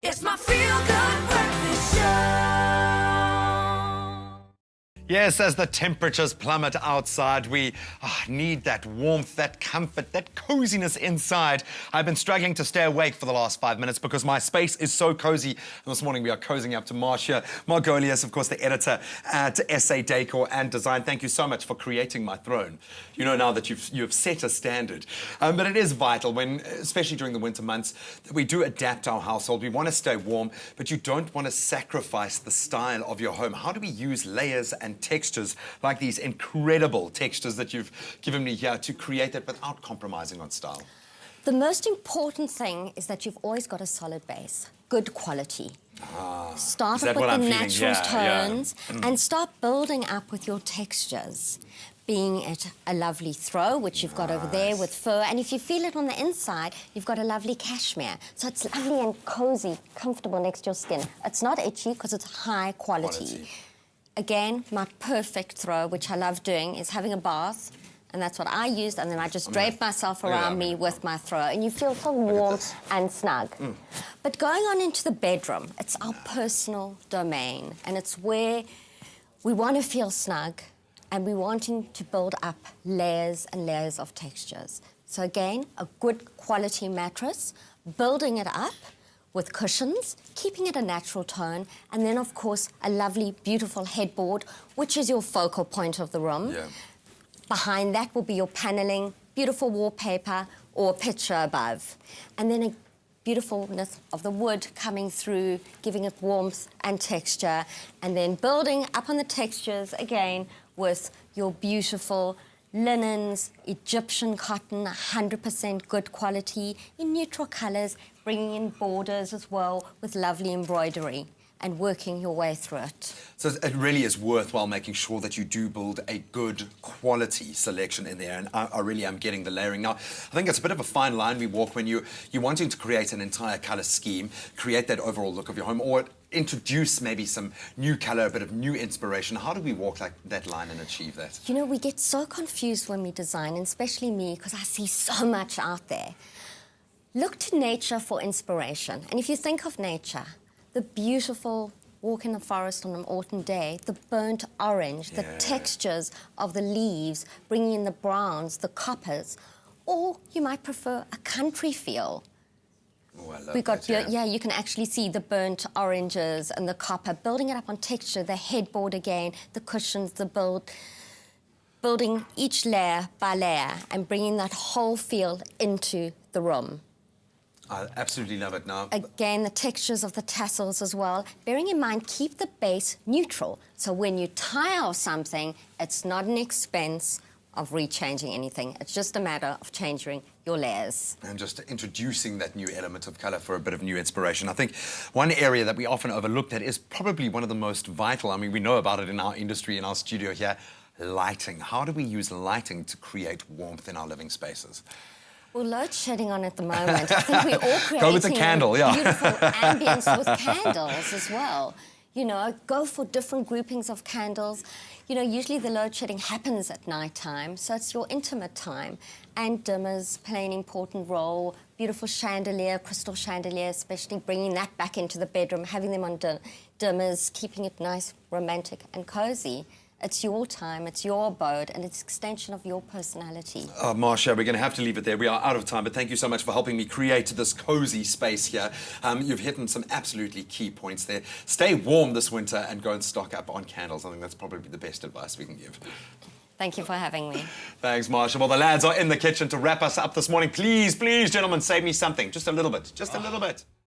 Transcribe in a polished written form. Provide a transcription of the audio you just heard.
It's my feel-good breakfast show. Yes, as the temperatures plummet outside, we need that warmth, that comfort, that coziness inside. I've been struggling to stay awake for the last 5 minutes because my space is so cozy. And this morning we are cozying up to Marcia Margolius, of course, the editor at Décor and Design. Thank you so much for creating my throne. You know now that you've set a standard. But it is vital when, especially during the winter months, that we do adapt our household. We want to stay warm, but you don't want to sacrifice the style of your home. How do we use layers and textures like these incredible textures that you've given me here to create that without compromising on style? The most important thing is that you've always got a solid base, good quality. Start off with the natural tones and start building up with your textures. Being it a lovely throw, which you've got over there with fur, and if you feel it on the inside, you've got a lovely cashmere. So it's lovely and cozy, comfortable next to your skin. It's not itchy because it's high quality. Again, my perfect throw, which I love doing, is having a bath, and that's what I used, and then I just drape myself around me with my throw, and you feel so warm and snug. But going on into the bedroom, it's our personal domain, and it's where we want to feel snug, and we're wanting to build up layers and layers of textures. So again, a good quality mattress, building it up with cushions, keeping it a natural tone, and then, of course, a lovely, beautiful headboard, which is your focal point of the room. Behind that will be your paneling, beautiful wallpaper, or a picture above. And then a beautifulness of the wood coming through, giving it warmth and texture, and then building up on the textures, again, with your beautiful linens, Egyptian cotton, 100% good quality, in neutral colours, bringing in borders as well with lovely embroidery and working your way through it. So it really is worthwhile making sure that you do build a good quality selection in there, and I really am getting the layering. Now, I think it's a bit of a fine line we walk when you're wanting to create an entire colour scheme, create that overall look of your home, or introduce maybe some new colour, a bit of new inspiration. How do we walk that line and achieve that? You know, we get so confused when we design, and especially me, because I see so much out there. Look to nature for inspiration. And if you think of nature, the beautiful walk in the forest on an autumn day, the burnt orange, the textures of the leaves, bringing in the browns, the coppers, or you might prefer a country feel. Oh, I love that, you can actually see the burnt oranges and the copper, building it up on texture, the headboard again, the cushions, the building each layer by layer and bringing that whole feel into the room. I absolutely love it now. Again, the textures of the tassels as well. Bearing in mind, keep the base neutral. So when you tile something, it's not an expense of rechanging anything. It's just a matter of changing your layers. And just introducing that new element of colour for a bit of new inspiration. I think one area that we often overlook that is probably one of the most vital, I mean, we know about it in our industry, in our studio here, lighting. How do we use lighting to create warmth in our living spaces? Well, load shedding on at the moment. I think we're all creating go with the candle, beautiful ambience with candles as well. You know, go for different groupings of candles. You know, usually the load shedding happens at night time, so it's your intimate time. And dimmers play an important role. Beautiful chandelier, crystal chandelier, especially bringing that back into the bedroom, having them on dimmers, keeping it nice, romantic and cozy. It's your time, it's your abode, and it's an extension of your personality. Marcia, we're going to have to leave it there. We are out of time, but thank you so much for helping me create this cozy space here. You've hit on some absolutely key points there. Stay warm this winter and go and stock up on candles. I think that's probably the best advice we can give. Thank you for having me. Thanks, Marcia. Well, the lads are in the kitchen to wrap us up this morning. Please, please, gentlemen, save me something. Just a little bit. Just a little bit.